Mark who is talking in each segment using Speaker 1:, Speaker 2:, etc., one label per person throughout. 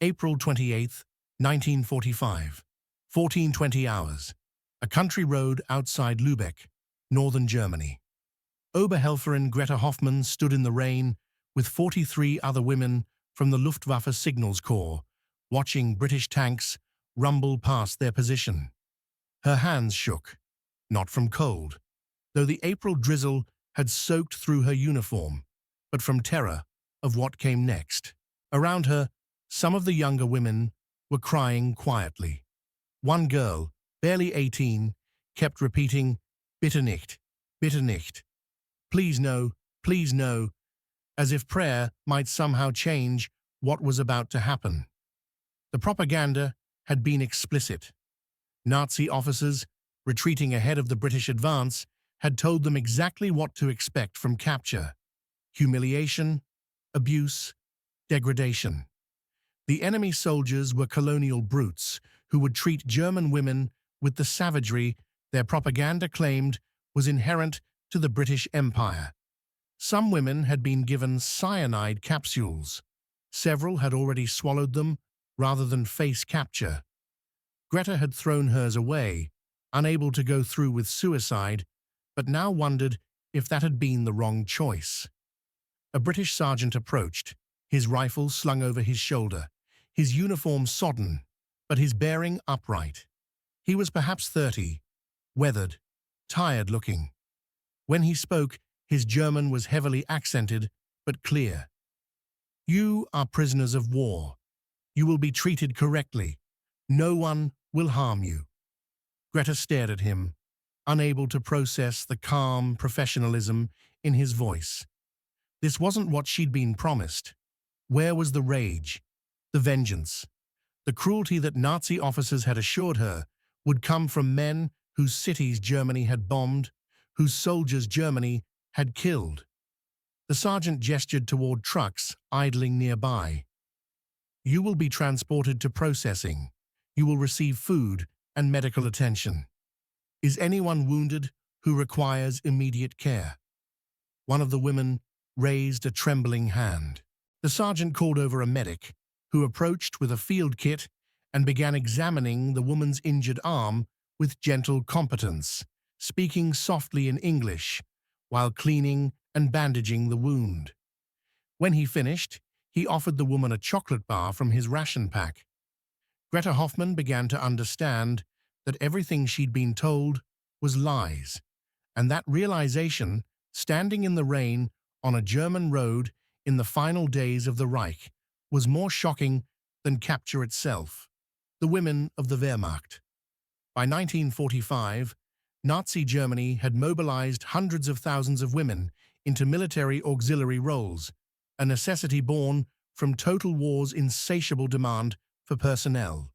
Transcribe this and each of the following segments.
Speaker 1: April 28, 1945, 14:20 hours. A country road outside Lübeck, northern Germany. Oberhelferin Greta Hoffmann stood in the rain with 43 other women from the Luftwaffe Signals Corps, watching British tanks rumble past their position. Her hands shook, not from cold, though the April drizzle had soaked through her uniform, but from terror of what came next. Around her, some of the younger women were crying quietly. One girl, barely 18, kept repeating, "Bitte nicht, bitte nicht." Please no, as if prayer might somehow change what was about to happen. The propaganda had been explicit. Nazi officers, retreating ahead of the British advance, had told them exactly what to expect from capture: humiliation, abuse, degradation. The enemy soldiers were colonial brutes who would treat German women with the savagery their propaganda claimed was inherent to the British Empire. Some women had been given cyanide capsules. Several had already swallowed them rather than face capture. Greta had thrown hers away, unable to go through with suicide, but now wondered if that had been the wrong choice. A British sergeant approached, his rifle slung over his shoulder, his uniform sodden, but his bearing upright. He was perhaps 30, weathered, tired-looking. When he spoke, his German was heavily accented, but clear. "You are prisoners of war. You will be treated correctly. No one will harm you." Greta stared at him, unable to process the calm professionalism in his voice. This wasn't what she'd been promised. Where was the rage, the vengeance, the cruelty that Nazi officers had assured her would come from men whose cities Germany had bombed, whose soldiers Germany had killed? The sergeant gestured toward trucks idling nearby. "You will be transported to processing. You will receive food and medical attention. Is anyone wounded who requires immediate care?" One of the women raised a trembling hand. The sergeant called over a medic, who approached with a field kit and began examining the woman's injured arm with gentle competence, speaking softly in English, while cleaning and bandaging the wound. When he finished, he offered the woman a chocolate bar from his ration pack. Greta Hoffmann began to understand that everything she'd been told was lies, and that realization, standing in the rain on a German road in the final days of the Reich, was more shocking than capture itself. The women of the Wehrmacht. By 1945, Nazi Germany had mobilized hundreds of thousands of women into military auxiliary roles, a necessity born from total war's insatiable demand for personnel.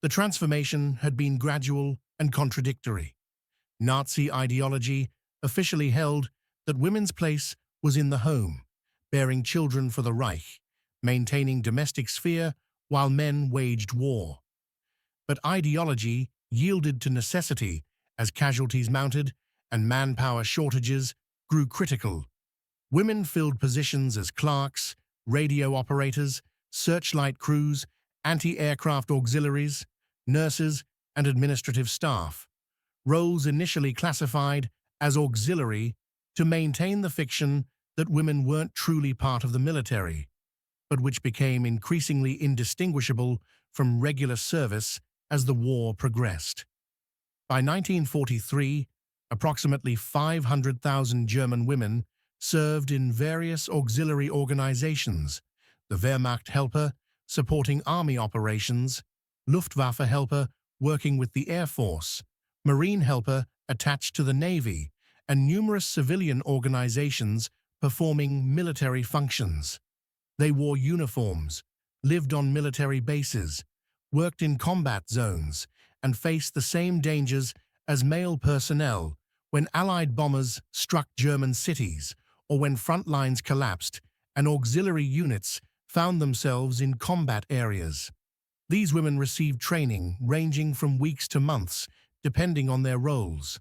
Speaker 1: The transformation had been gradual and contradictory. Nazi ideology officially held that women's place was in the home, bearing children for the Reich, maintaining domestic sphere while men waged war. But ideology yielded to necessity as casualties mounted and manpower shortages grew critical. Women filled positions as clerks, radio operators, searchlight crews, anti-aircraft auxiliaries, nurses, and administrative staff, roles initially classified as auxiliary to maintain the fiction that women weren't truly part of the military, but which became increasingly indistinguishable from regular service as the war progressed. By 1943, approximately 500,000 German women served in various auxiliary organizations: the Wehrmacht helper supporting army operations, Luftwaffe helper working with the Air Force, Marine helper attached to the Navy, and numerous civilian organizations performing military functions. They wore uniforms, lived on military bases, worked in combat zones, and faced the same dangers as male personnel when Allied bombers struck German cities or when front lines collapsed and auxiliary units found themselves in combat areas. These women received training ranging from weeks to months, depending on their roles.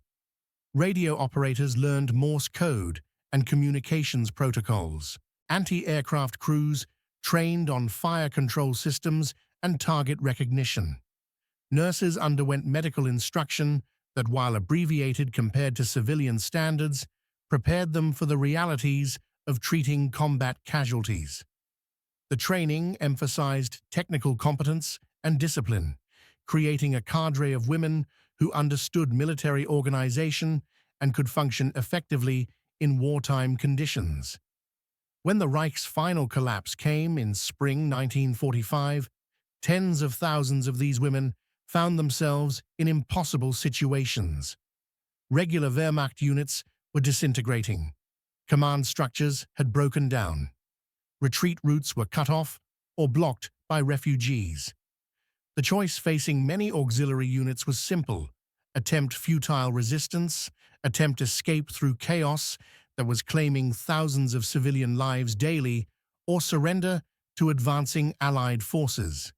Speaker 1: Radio operators learned Morse code and communications protocols. Anti-aircraft crews trained on fire control systems and target recognition. Nurses underwent medical instruction that, while abbreviated compared to civilian standards, prepared them for the realities of treating combat casualties. The training emphasized technical competence and discipline, creating a cadre of women who understood military organization and could function effectively in wartime conditions. When the Reich's final collapse came in spring 1945, tens of thousands of these women found themselves in impossible situations. Regular Wehrmacht units were disintegrating. Command structures had broken down. Retreat routes were cut off or blocked by refugees. The choice facing many auxiliary units was simple: attempt futile resistance, attempt escape through chaos that was claiming thousands of civilian lives daily, or surrender to advancing Allied forces.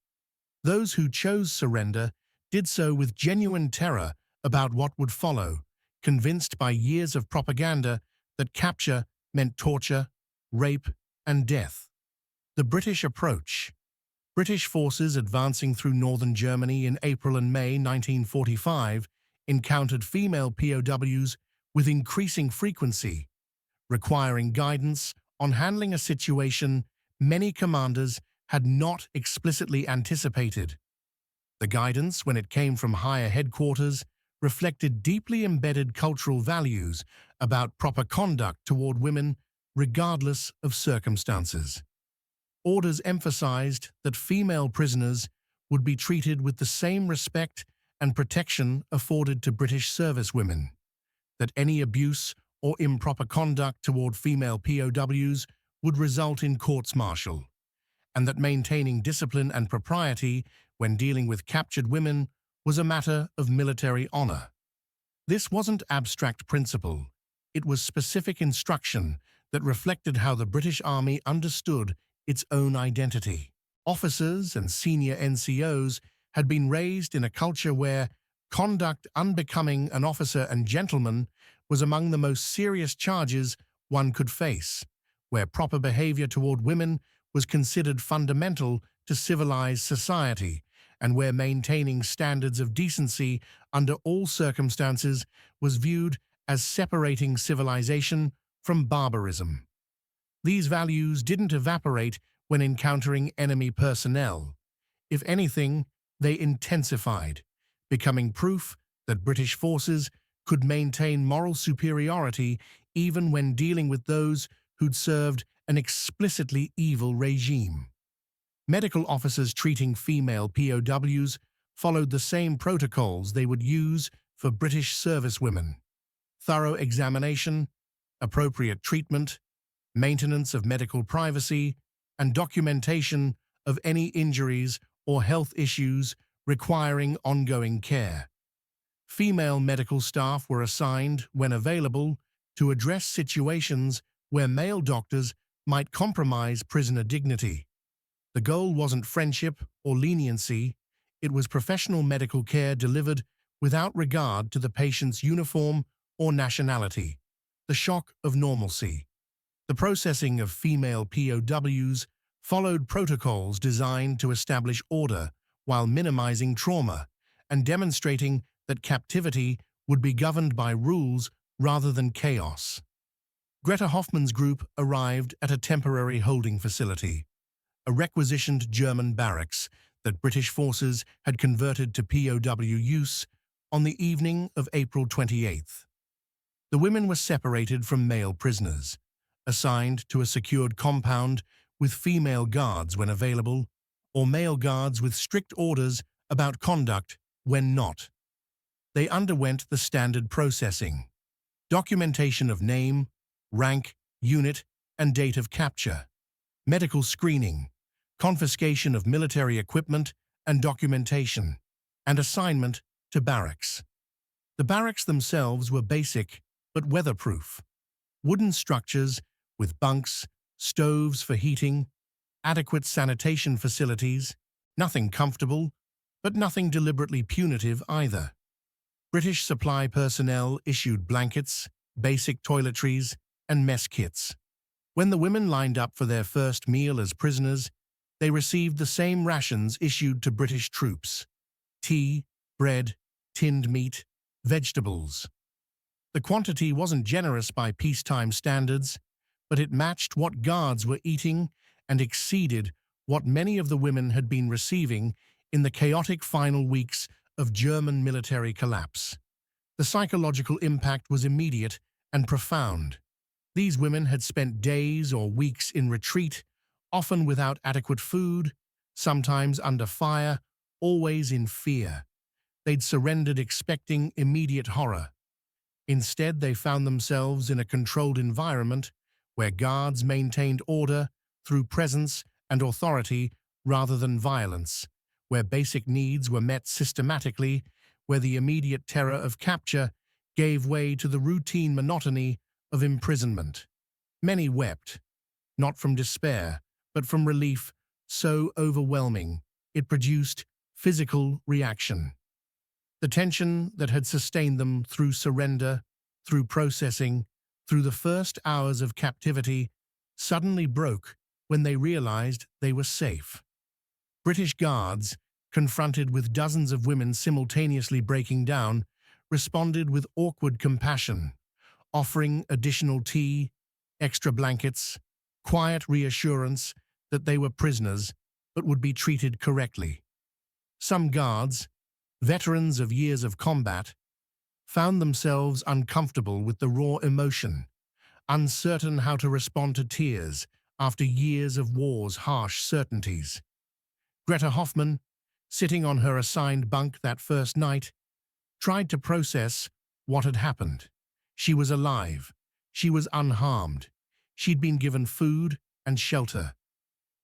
Speaker 1: Those who chose surrender did so with genuine terror about what would follow, convinced by years of propaganda that capture meant torture, rape, and death. The British approach. British forces advancing through northern Germany in April and May 1945 encountered female POWs with increasing frequency, requiring guidance on handling a situation many commanders had not explicitly anticipated. The guidance, when it came from higher headquarters, reflected deeply embedded cultural values about proper conduct toward women, regardless of circumstances. Orders emphasized that female prisoners would be treated with the same respect and protection afforded to British servicewomen, that any abuse or improper conduct toward female POWs would result in courts-martial, and that maintaining discipline and propriety when dealing with captured women was a matter of military honor. This wasn't abstract principle. It was specific instruction that reflected how the British Army understood its own identity. Officers and senior NCOs had been raised in a culture where conduct unbecoming an officer and gentleman was among the most serious charges one could face, where proper behavior toward women was considered fundamental to civilized society, and where maintaining standards of decency under all circumstances was viewed as separating civilization from barbarism. These values didn't evaporate when encountering enemy personnel. If anything, they intensified, becoming proof that British forces could maintain moral superiority even when dealing with those who'd served an explicitly evil regime. Medical officers treating female POWs followed the same protocols they would use for British servicewomen: thorough examination, appropriate treatment, maintenance of medical privacy, and documentation of any injuries or health issues requiring ongoing care. Female medical staff were assigned, when available, to address situations where male doctors might compromise prisoner dignity. The goal wasn't friendship or leniency, it was professional medical care delivered without regard to the patient's uniform or nationality. The shock of normalcy. The processing of female POWs followed protocols designed to establish order while minimizing trauma and demonstrating that captivity would be governed by rules rather than chaos. Greta Hoffmann's group arrived at a temporary holding facility, a requisitioned German barracks that British forces had converted to POW use, on the evening of April 28th. The women were separated from male prisoners, assigned to a secured compound with female guards when available, or male guards with strict orders about conduct when not. They underwent the standard processing: documentation of name, rank, unit, and date of capture, medical screening, confiscation of military equipment and documentation, and assignment to barracks. The barracks themselves were basic but weatherproof: wooden structures with bunks, stoves for heating, adequate sanitation facilities, nothing comfortable, but nothing deliberately punitive either. British supply personnel issued blankets, basic toiletries, and mess kits. When the women lined up for their first meal as prisoners, They received the same rations issued to British troops: tea, bread, tinned meat, vegetables. The quantity wasn't generous by peacetime standards, but it matched what guards were eating and exceeded what many of the women had been receiving in the chaotic final weeks of German military collapse. The psychological impact was immediate and profound. These women had spent days or weeks in retreat, often without adequate food, sometimes under fire, always in fear. They'd surrendered expecting immediate horror. Instead, they found themselves in a controlled environment where guards maintained order through presence and authority rather than violence, where basic needs were met systematically, where the immediate terror of capture gave way to the routine monotony of imprisonment. Many wept, not from despair, but from relief so overwhelming it produced physical reaction. The tension that had sustained them through surrender, through processing, through the first hours of captivity, suddenly broke when they realized they were safe. British guards, confronted with dozens of women simultaneously breaking down, responded with awkward compassion, offering additional tea, extra blankets, quiet reassurance that they were prisoners but would be treated correctly. Some guards, veterans of years of combat, found themselves uncomfortable with the raw emotion, uncertain how to respond to tears after years of war's harsh certainties. Greta Hoffmann, sitting on her assigned bunk that first night, tried to process what had happened. She was alive. She was unharmed. She'd been given food and shelter.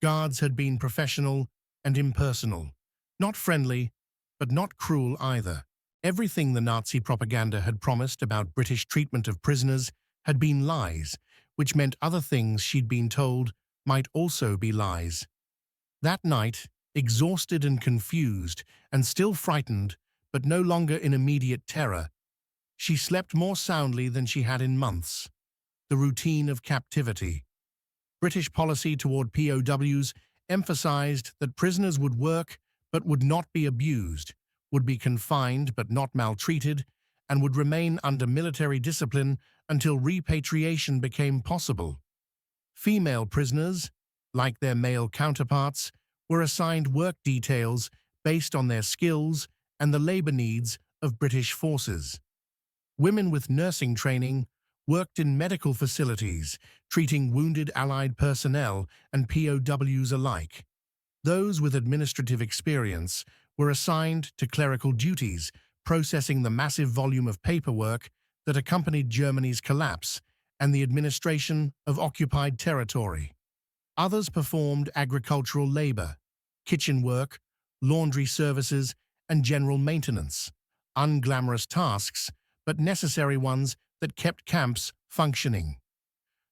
Speaker 1: Guards had been professional and impersonal, not friendly, but not cruel either. Everything the Nazi propaganda had promised about British treatment of prisoners had been lies, which meant other things she'd been told might also be lies. That night, exhausted and confused, and still frightened, but no longer in immediate terror, she slept more soundly than she had in months. The routine of captivity. British policy toward POWs emphasized that prisoners would work but would not be abused, would be confined but not maltreated, and would remain under military discipline until repatriation became possible. Female prisoners, like their male counterparts, were assigned work details based on their skills and the labor needs of British forces. Women with nursing training worked in medical facilities, treating wounded Allied personnel and POWs alike. Those with administrative experience were assigned to clerical duties, processing the massive volume of paperwork that accompanied Germany's collapse and the administration of occupied territory. Others performed agricultural labor, kitchen work, laundry services, and general maintenance, unglamorous tasks, but necessary ones that kept camps functioning.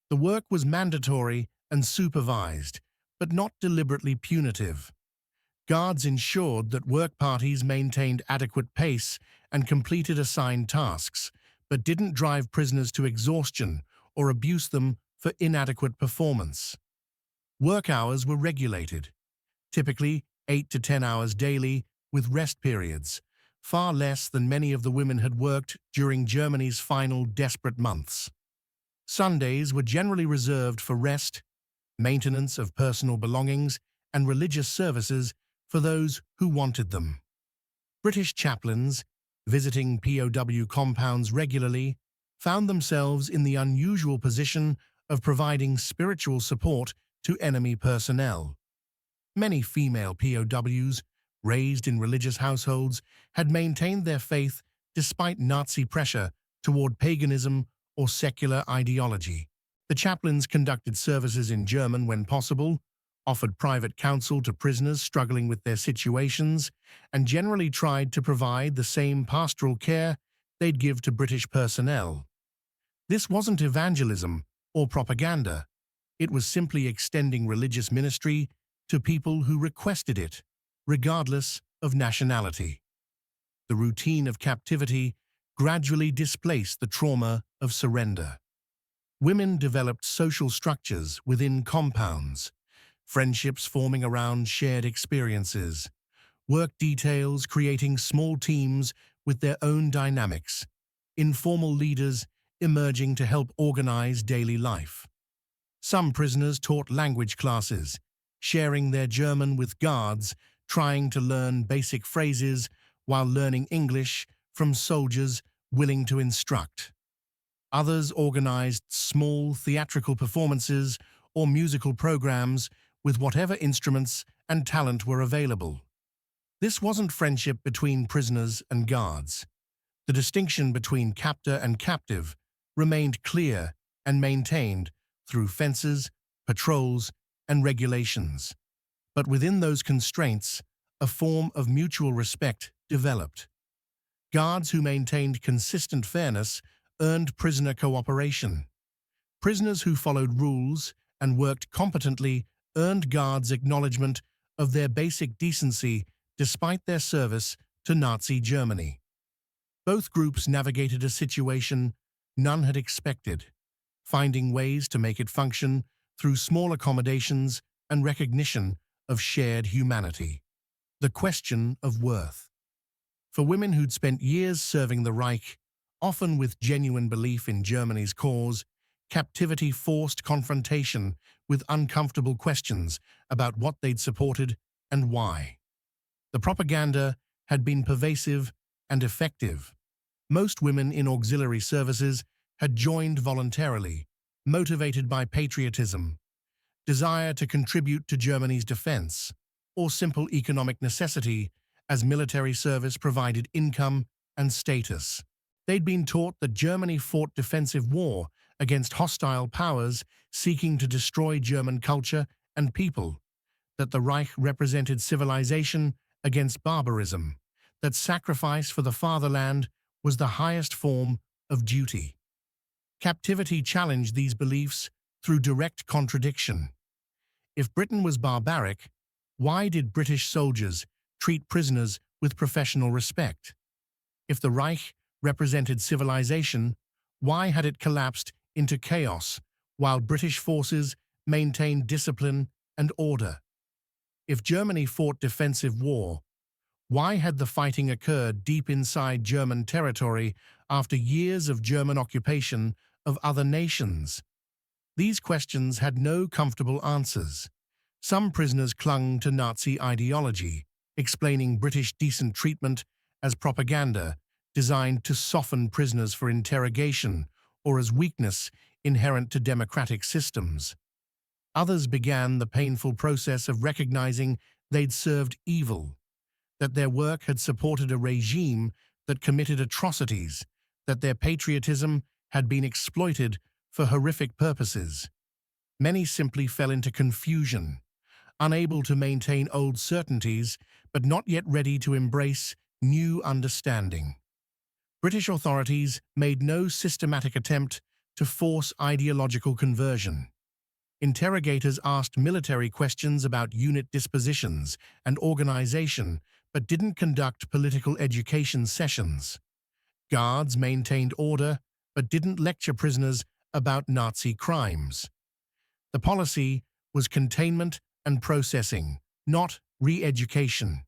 Speaker 1: The work was mandatory and supervised, but not deliberately punitive. Guards ensured that work parties maintained adequate pace and completed assigned tasks, but didn't drive prisoners to exhaustion or abuse them for inadequate performance. Work hours were regulated, typically 8 to 10 hours daily with rest periods, far less than many of the women had worked during Germany's final desperate months. Sundays were generally reserved for rest, maintenance of personal belongings, and religious services for those who wanted them. British chaplains, visiting POW compounds regularly, found themselves in the unusual position of providing spiritual support to enemy personnel. Many female POWs, raised in religious households, had maintained their faith despite Nazi pressure toward paganism or secular ideology. The chaplains conducted services in German when possible, offered private counsel to prisoners struggling with their situations, and generally tried to provide the same pastoral care they'd give to British personnel. This wasn't evangelism or propaganda. It was simply extending religious ministry to people who requested it, regardless of nationality. The routine of captivity gradually displaced the trauma of surrender. Women developed social structures within compounds, friendships forming around shared experiences, work details creating small teams with their own dynamics, informal leaders emerging to help organize daily life. Some prisoners taught language classes, sharing their German with guards, trying to learn basic phrases while learning English from soldiers willing to instruct. Others organized small theatrical performances or musical programs with whatever instruments and talent were available. This wasn't friendship between prisoners and guards. The distinction between captor and captive remained clear and maintained through fences, patrols, and regulations. But within those constraints, a form of mutual respect developed. Guards who maintained consistent fairness earned prisoner cooperation. Prisoners who followed rules and worked competently earned guards' acknowledgement of their basic decency despite their service to Nazi Germany. Both groups navigated a situation none had expected, finding ways to make it function through small accommodations and recognition of shared humanity. The question of worth. For women who'd spent years serving the Reich, often with genuine belief in Germany's cause, captivity forced confrontation with uncomfortable questions about what they'd supported and why. The propaganda had been pervasive and effective. Most women in auxiliary services had joined voluntarily, motivated by patriotism, desire to contribute to Germany's defense, or simple economic necessity as military service provided income and status. They'd been taught that Germany fought defensive war against hostile powers seeking to destroy German culture and people, that the Reich represented civilization against barbarism, that sacrifice for the fatherland was the highest form of duty. Captivity challenged these beliefs through direct contradiction. If Britain was barbaric, why did British soldiers treat prisoners with professional respect? If the Reich represented civilization, why had it collapsed into chaos while British forces maintained discipline and order? If Germany fought defensive war, why had the fighting occurred deep inside German territory after years of German occupation of other nations? These questions had no comfortable answers. Some prisoners clung to Nazi ideology, explaining British decent treatment as propaganda designed to soften prisoners for interrogation or as weakness inherent to democratic systems. Others began the painful process of recognizing they'd served evil, that their work had supported a regime that committed atrocities, that their patriotism had been exploited for horrific purposes. Many simply fell into confusion, unable to maintain old certainties, but not yet ready to embrace new understanding. British authorities made no systematic attempt to force ideological conversion. Interrogators asked military questions about unit dispositions and organization, but didn't conduct political education sessions. Guards maintained order, but didn't lecture prisoners about Nazi crimes. The policy was containment and processing, not re-education.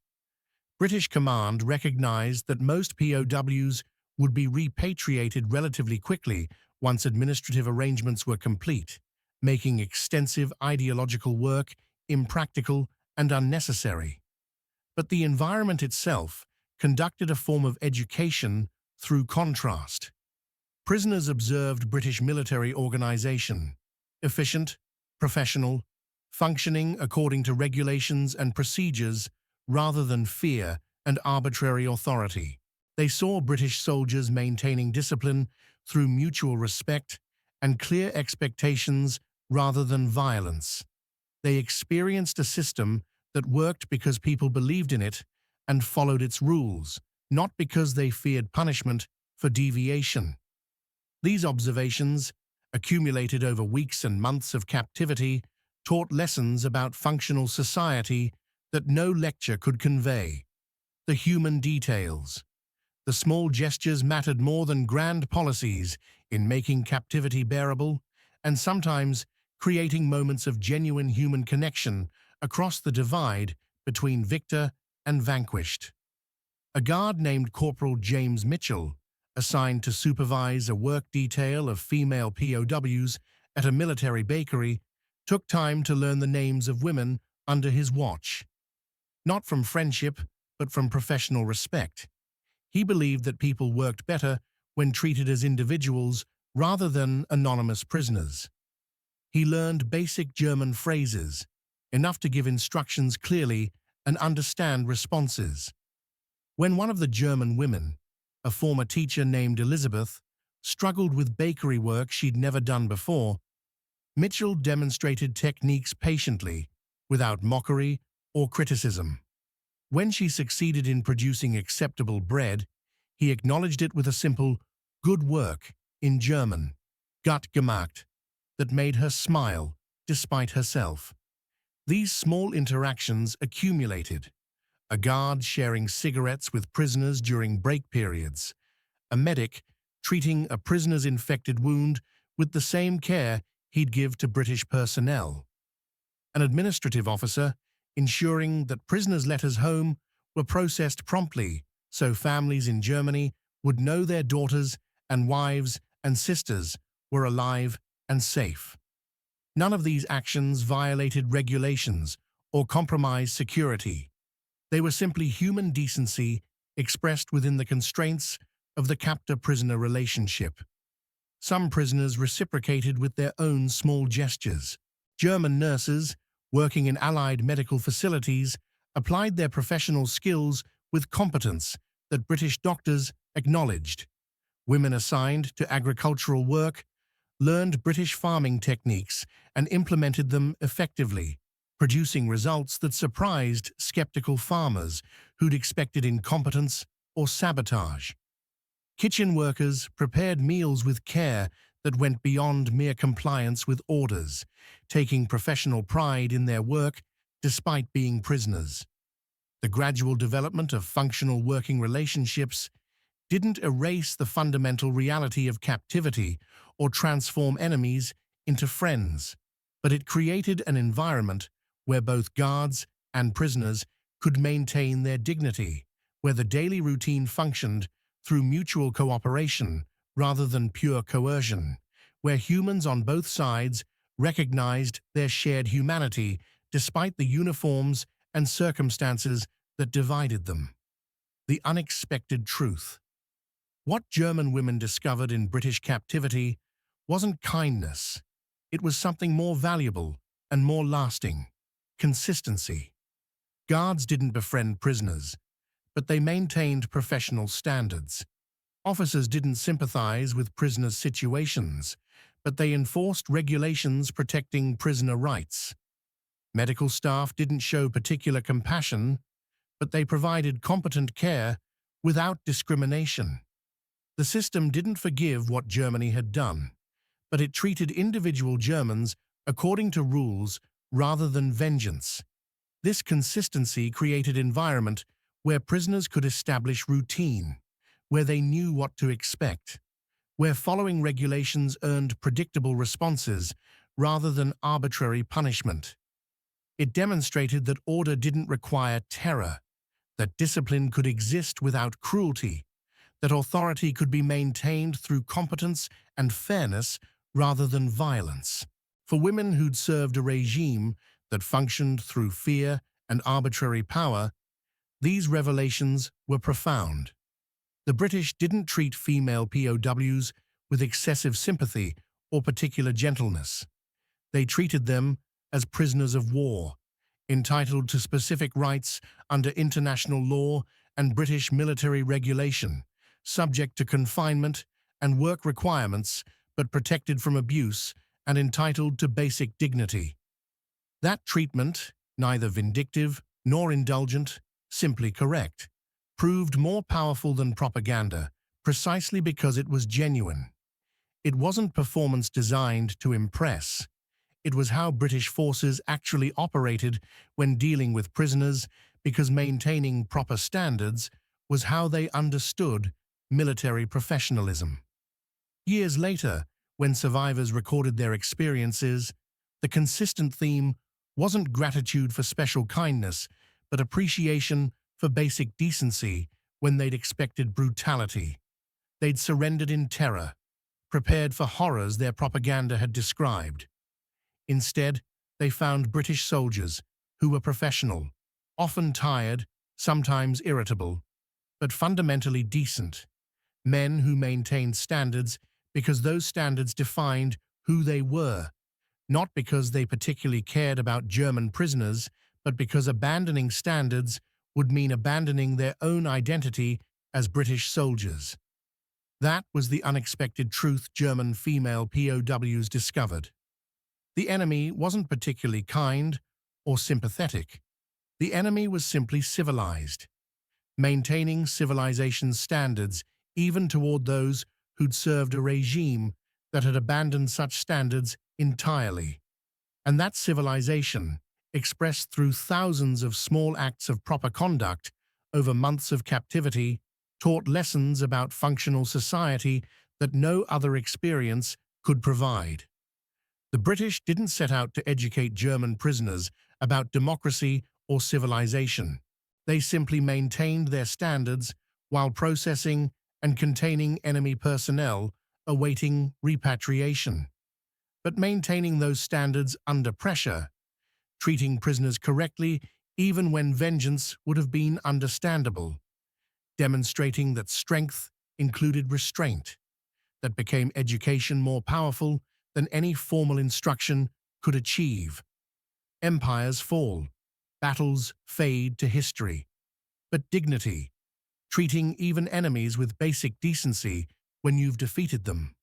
Speaker 1: British command recognized that most POWs would be repatriated relatively quickly once administrative arrangements were complete, making extensive ideological work impractical and unnecessary. But the environment itself conducted a form of education through contrast. Prisoners observed British military organization, efficient, professional, functioning according to regulations and procedures rather than fear and arbitrary authority. They saw British soldiers maintaining discipline through mutual respect and clear expectations rather than violence. They experienced a system that worked because people believed in it and followed its rules, not because they feared punishment for deviation. These observations, accumulated over weeks and months of captivity, taught lessons about functional society that no lecture could convey. The human details. The small gestures mattered more than grand policies in making captivity bearable, and sometimes creating moments of genuine human connection across the divide between victor and vanquished. A guard named Corporal James Mitchell, assigned to supervise a work detail of female POWs at a military bakery, took time to learn the names of women under his watch. Not from friendship, but from professional respect. He believed that people worked better when treated as individuals rather than anonymous prisoners. He learned basic German phrases, enough to give instructions clearly and understand responses. When one of the German women, a former teacher named Elizabeth, struggled with bakery work she'd never done before, Mitchell demonstrated techniques patiently, without mockery or criticism. When she succeeded in producing acceptable bread, he acknowledged it with a simple "good work" in German, gut gemacht, that made her smile despite herself. These small interactions accumulated. A guard sharing cigarettes with prisoners during break periods, a medic treating a prisoner's infected wound with the same care he'd give to British personnel, an administrative officer ensuring that prisoners' letters home were processed promptly so families in Germany would know their daughters and wives and sisters were alive and safe. None of these actions violated regulations or compromised security. They were simply human decency expressed within the constraints of the captor-prisoner relationship. Some prisoners reciprocated with their own small gestures. German nurses, working in Allied medical facilities, applied their professional skills with competence that British doctors acknowledged. Women assigned to agricultural work learned British farming techniques and implemented them effectively, producing results that surprised skeptical farmers who'd expected incompetence or sabotage. Kitchen workers prepared meals with care that went beyond mere compliance with orders, taking professional pride in their work despite being prisoners. The gradual development of functional working relationships didn't erase the fundamental reality of captivity or transform enemies into friends, but it created an environment where both guards and prisoners could maintain their dignity, where the daily routine functioned through mutual cooperation rather than pure coercion, where humans on both sides recognized their shared humanity despite the uniforms and circumstances that divided them. The unexpected truth. What German women discovered in British captivity wasn't kindness. It was something more valuable and more lasting: consistency. Guards didn't befriend prisoners, but they maintained professional standards. Officers didn't sympathize with prisoners' situations, but they enforced regulations protecting prisoner rights. Medical staff didn't show particular compassion, but they provided competent care without discrimination. The system didn't forgive what Germany had done, but it treated individual Germans according to rules rather than vengeance. This consistency created an environment where prisoners could establish routine, where they knew what to expect, where following regulations earned predictable responses rather than arbitrary punishment. It demonstrated that order didn't require terror, that discipline could exist without cruelty, that authority could be maintained through competence and fairness rather than violence. For women who'd served a regime that functioned through fear and arbitrary power, these revelations were profound. The British didn't treat female POWs with excessive sympathy or particular gentleness. They treated them as prisoners of war, entitled to specific rights under international law and British military regulation, subject to confinement and work requirements, but protected from abuse and entitled to basic dignity. That treatment, neither vindictive nor indulgent, simply correct, proved more powerful than propaganda precisely because it was genuine. It wasn't performance designed to impress. It was how British forces actually operated when dealing with prisoners, because maintaining proper standards was how they understood military professionalism. Years later, when survivors recorded their experiences, The consistent theme wasn't gratitude for special kindness, but appreciation for basic decency when they'd expected brutality. They'd surrendered in terror, prepared for horrors their propaganda had described. Instead, they found British soldiers who were professional, often tired, sometimes irritable, but fundamentally decent. Men who maintained standards because those standards defined who they were, not because they particularly cared about German prisoners, but because abandoning standards would mean abandoning their own identity as British soldiers. That was the unexpected truth German female POWs discovered. The enemy wasn't particularly kind or sympathetic. The enemy was simply civilized, maintaining civilization's standards even toward those who'd served a regime that had abandoned such standards entirely. And that civilization, expressed through thousands of small acts of proper conduct over months of captivity, taught lessons about functional society that no other experience could provide. The British didn't set out to educate German prisoners about democracy or civilization. They simply maintained their standards while processing and containing enemy personnel awaiting repatriation. But maintaining those standards under pressure, treating prisoners correctly even when vengeance would have been understandable, demonstrating that strength included restraint, that became education more powerful than any formal instruction could achieve. Empires fall, battles fade to history, but dignity, treating even enemies with basic decency when you've defeated them,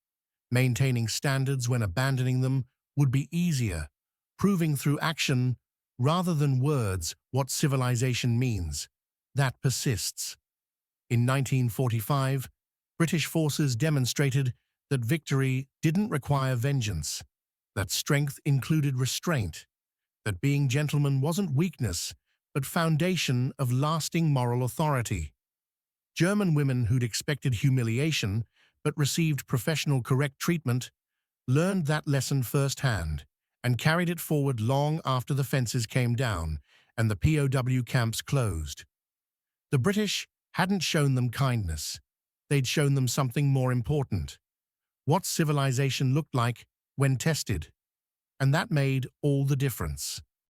Speaker 1: maintaining standards when abandoning them would be easier, proving through action rather than words what civilization means. That persists. In 1945, British forces demonstrated that victory didn't require vengeance, that strength included restraint, that being gentlemen wasn't weakness, but foundation of lasting moral authority. German women who'd expected humiliation but received professional correct treatment learned that lesson firsthand and carried it forward long after the fences came down and the POW camps closed. The British hadn't shown them kindness. They'd shown them something more important: what civilization looked like when tested. And that made all the difference.